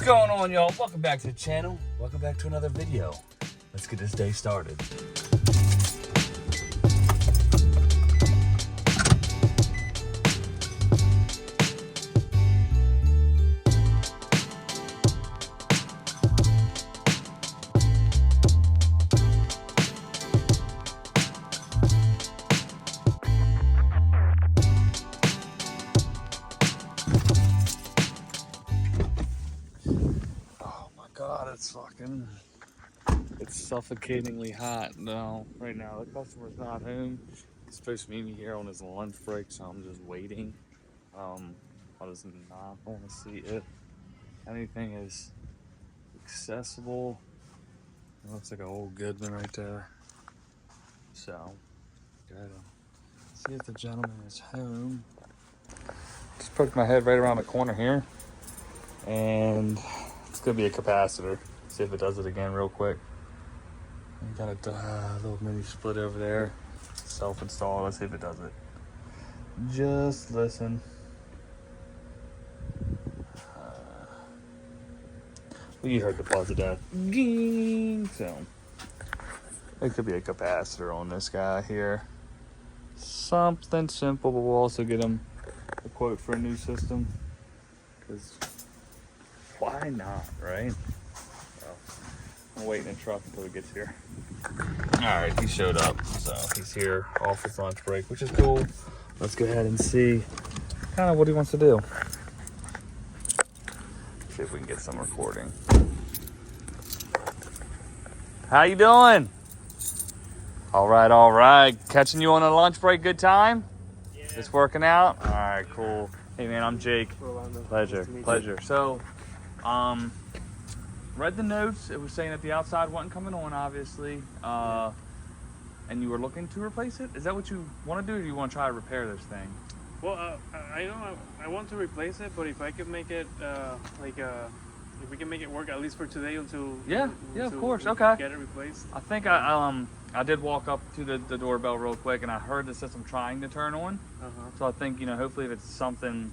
going on, y'all? Welcome back to the channel. Welcome back to another video. Let's get this day started. God, it's suffocatingly hot now. Right now, the customer's not home. He's supposed to meet me here on his lunch break, so I'm just waiting. I just not want to see if anything is accessible. It looks like an old Goodman right there. So, gotta see if the gentleman is home. Just poked my head right around the corner here, and it's gonna be a capacitor. See if it does it again real quick. You got a little mini split over there, self-install. Let's see if it does it. Just listen. Well, you heard the buzz of that. Ging. So it could be a capacitor on this guy here. Something simple, but we'll also get him a quote for a new system. Because why not, right? I'm waiting in the truck until he gets here. Alright, he showed up, so he's here off his lunch break, which is cool. Let's go ahead and see kind of what he wants to do. See if we can get some recording. How you doing? All right. Catching you on a lunch break, good time? Yeah. Just working out? Alright, cool. Hey man, I'm Jake. Pleasure. So, read the notes. It was saying that the outside wasn't coming on, obviously, and you were looking to replace it. Is that what you want to do, or do you want to try to repair this thing? Well, I want to replace it, but if I could make it if we can make it work at least for today until of course, okay. Get it replaced. I think I did walk up to the doorbell real quick, and I heard the system trying to turn on. So I think hopefully if it's something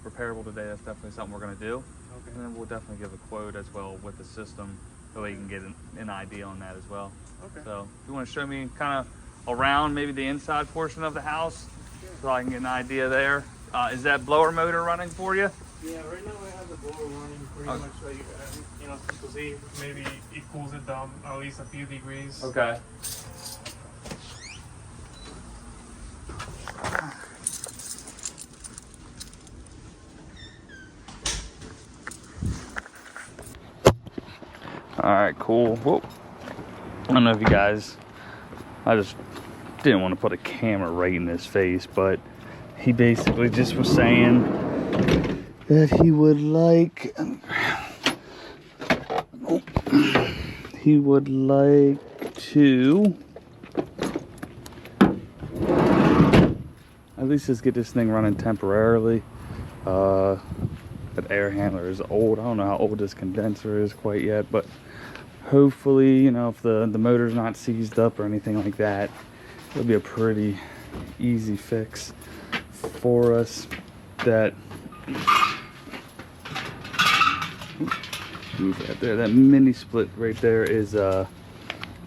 repairable today, that's definitely something we're gonna do. Okay. And then we'll definitely give a quote as well with the system, so you can get an idea on that as well. Okay. So if you want to show me kind of around maybe the inside portion of the house, so I can get an idea there. Is that blower motor running for you? Yeah, right now I have the blower running pretty much like, to see maybe it cools it down at least a few degrees. Okay. All right, cool. Whoa. I don't know if you guys, I just didn't want to put a camera right in his face, but he basically just was saying that he would like, to at least just get this thing running temporarily. That air handler is old. I don't know how old this condenser is quite yet, but hopefully, if the motor's not seized up or anything like that, it'll be a pretty easy fix for us. That move that there. That mini split right there is it's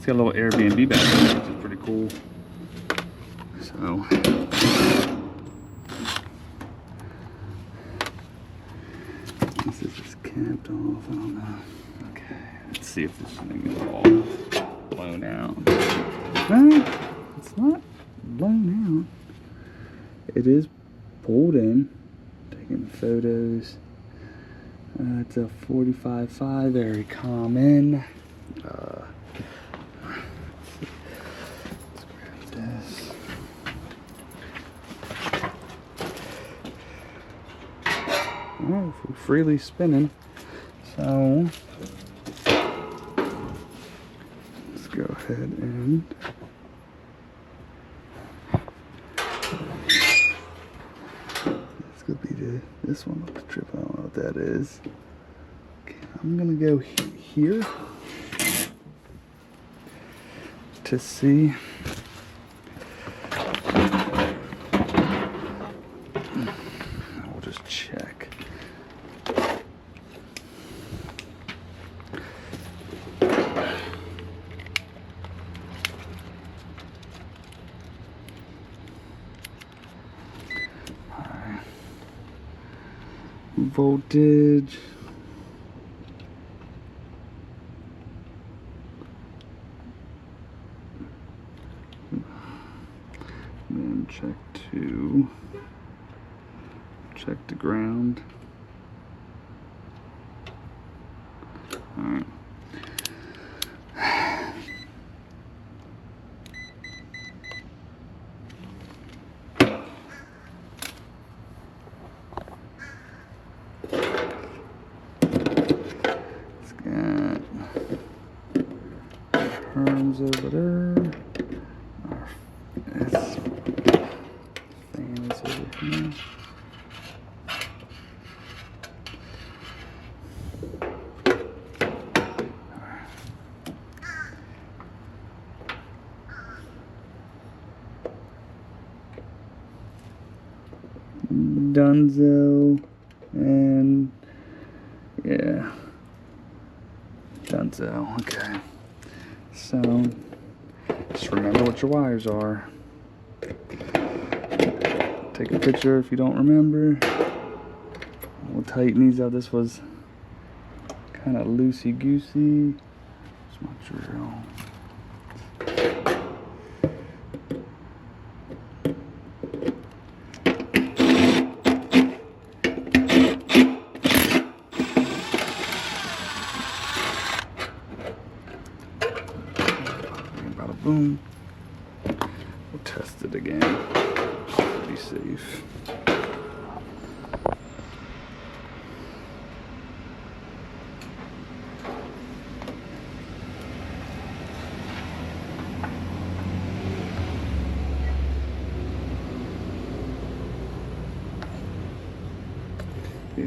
got a little Airbnb battery, which is pretty cool. So this is just capped off. I don't know. Okay, let's see if this thing is all blown out. No, it's not blown out. It is pulled in. Taking photos. It's a 45.5, very common. Let's grab this. Oh, we're freely spinning. So let's go ahead and this could be this one looks tripping. I don't know what that is. Okay, I'm gonna go here to see. I'll just check. voltage. Then check the ground. All right. It's got arms over there. This fan is over here. Dunzo and yeah, Dunzo. Okay, so just remember what your wires are. Take a picture if you don't remember. We'll tighten these up. This was kind of loosey-goosey. It's my drill. Bada boom. We'll test it again. Be safe. Yeah,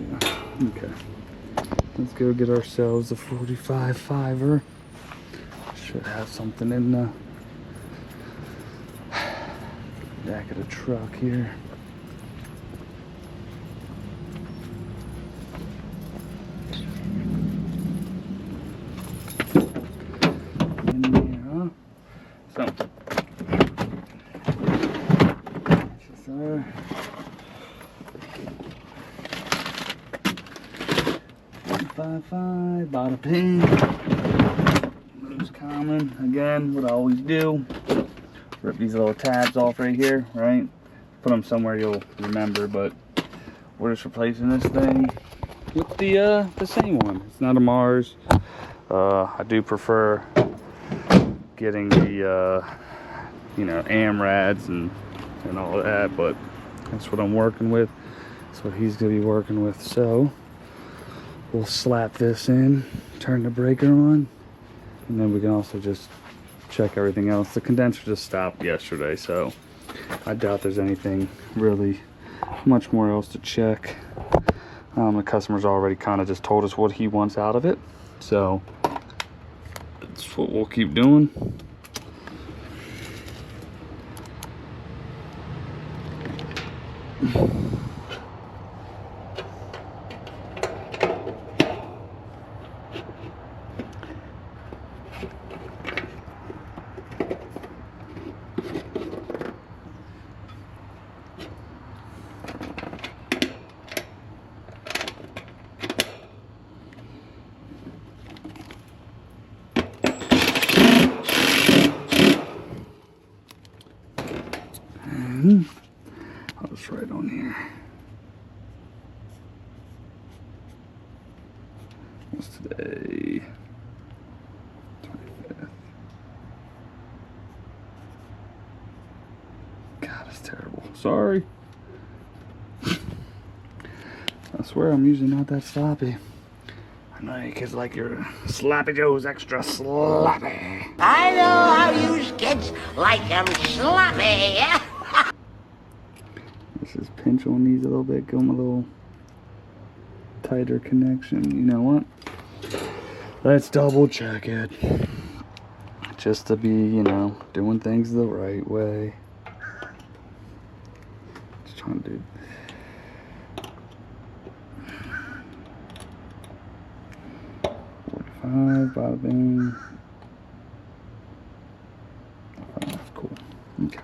okay. Let's go get ourselves a 45 fiver. Should have something in the back of the truck here. In there, huh? So, sir. $1.55, bada ping. Most common, again, what I always do. Rip these little tabs off right here, right? Put them somewhere you'll remember, but we're just replacing this thing with the same one. It's not a Mars. I do prefer getting the you know, AMRADs and all that, but that's what I'm working with. That's what he's gonna be working with. So we'll slap this in, turn the breaker on, and then we can also just check everything else. The condenser just stopped yesterday, so I doubt there's anything really much more else to check. The customer's already kind of just told us what he wants out of it, so that's what we'll keep doing. I'll just write on here. What's today? 25th. God, it's terrible. Sorry. I swear I'm usually not that sloppy. I know you kids like your Sloppy Joe's extra sloppy. I know how you kids like them sloppy. Let's just pinch on these a little bit, give them a little tighter connection. You know what? Let's double check it. Just to be, you know, doing things the right way. Just trying to do. Bada bing. 5, cool. Okay.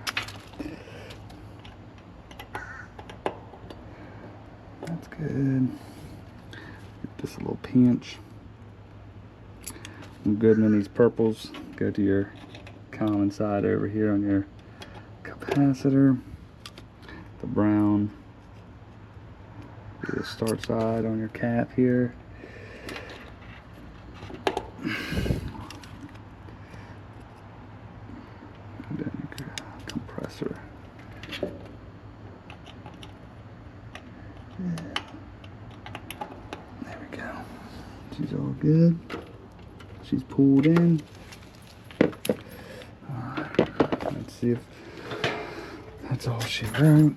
That's good. pinch. I'm good in these purples. Go to your common side over here on your capacitor. The brown, do the start side on your cap here. And then your compressor. There we go. She's all good. She's pulled in. Let's see if that's all she wrote.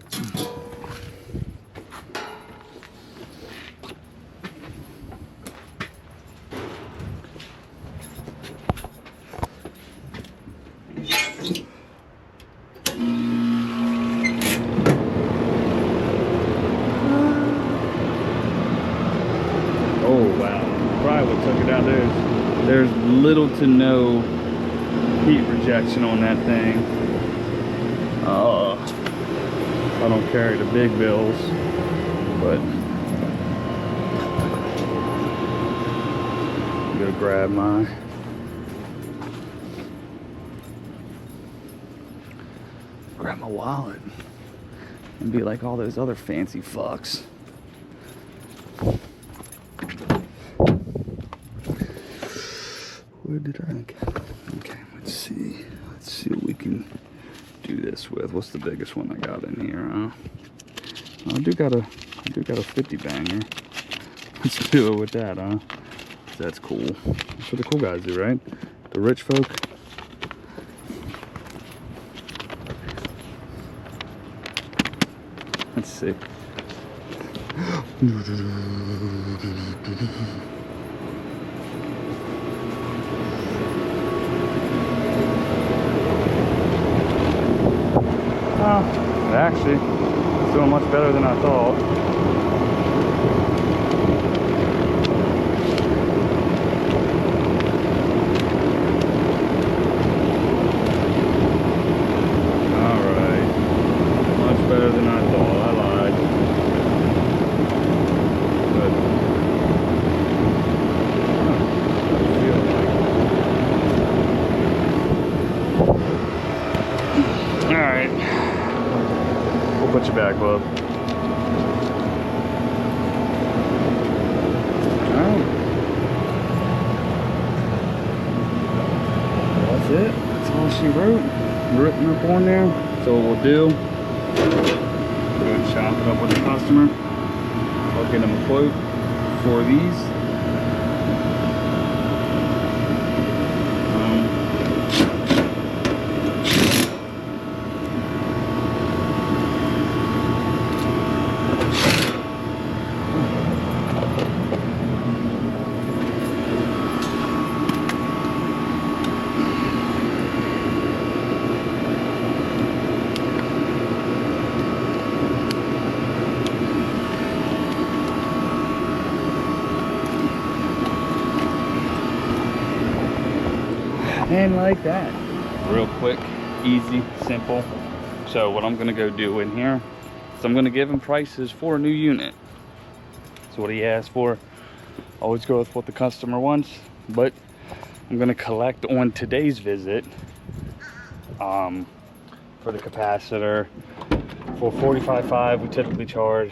Oh wow, probably what took it out. There's little to no heat rejection on that thing. I don't carry the big bills, but I'm gonna grab my wallet and be like all those other fancy fucks. Where did I get? Okay, let's see what we can do this with. What's the biggest one I got in here? I do got a 50 banger. Let's do it with that, huh? That's cool. That's what the cool guys do, right? The rich folk. Let's see. Actually, it's doing much better than I thought. Alright. Much better than I thought. I lied. But alright. We'll put you back, bub. Alright. That's it. That's all she wrote. Written up on there. So what we'll do, we're going to chop it up with the customer. I'll get him a quote for these. And like that. Real quick, easy, simple. So what I'm gonna go do in here is I'm gonna give him prices for a new unit. That's what he asked for. Always go with what the customer wants, but I'm gonna collect on today's visit for the capacitor. For $45.5 we typically charge.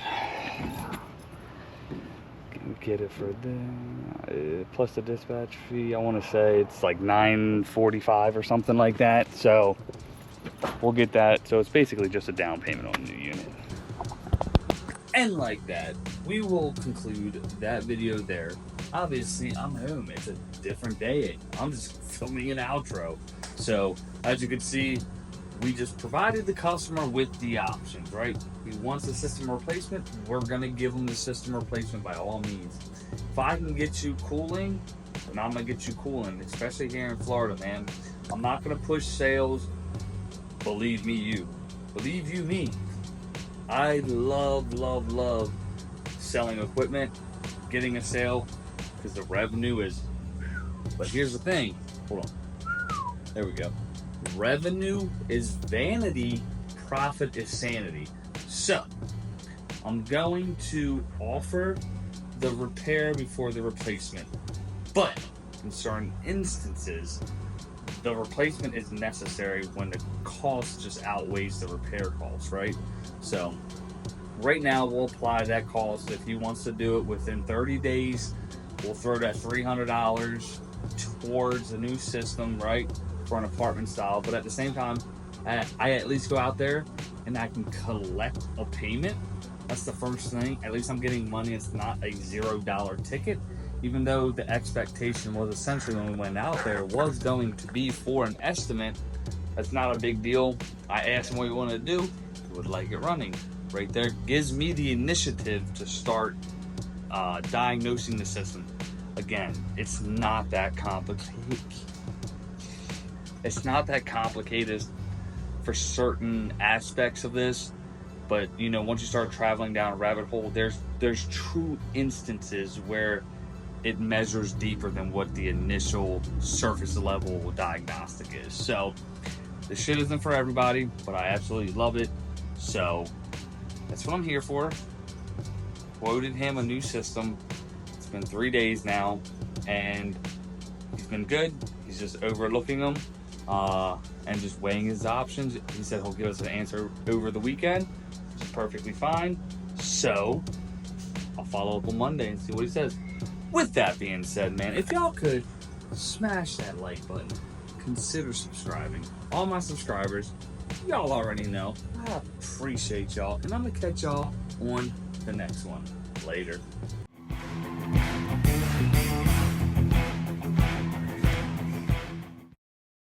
Get it for the plus the dispatch fee. I want to say it's like $9.45 or something like that. So we'll get that. So it's basically just a down payment on the new unit. And like that, we will conclude that video there. Obviously, I'm home. It's a different day. I'm just filming an outro. So as you can see, we just provided the customer with the options, right? He wants a system replacement, we're gonna give him the system replacement by all means. If I can get you cooling, then I'm gonna get you cooling, especially here in Florida, man. I'm not gonna push sales, believe me you. Believe you me. I love selling equipment, getting a sale, because the revenue is, but here's the thing, hold on, there we go. Revenue is vanity, profit is sanity. So I'm going to offer the repair before the replacement. But in certain instances, the replacement is necessary when the cost just outweighs the repair cost, right? So right now we'll apply that cost. If he wants to do it within 30 days, we'll throw that $300 towards a new system, right, for an apartment style. But at the same time, I at least go out there and I can collect a payment. That's the first thing. At least I'm getting money. It's not a $0 ticket, even though the expectation was essentially when we went out there was going to be for an estimate. That's not a big deal. I asked him what he wanted to do. He would like it running. Right there gives me the initiative to start diagnosing the system. Again, it's not that complicated. It's not that complicated for certain aspects of this, but you know, once you start traveling down a rabbit hole, there's true instances where it measures deeper than what the initial surface level diagnostic is. So this shit isn't for everybody, but I absolutely love it. So that's what I'm here for. Quoted him a new system. It's been 3 days now, and he's been good. He's just overlooking them and just weighing his options. He said he'll give us an answer over the weekend, which is perfectly fine. So I'll follow up on Monday and see what he says. With that being said, man, if y'all could smash that like button, consider subscribing. All my subscribers, y'all already know. I appreciate y'all, and I'm gonna catch y'all on the next one. Later.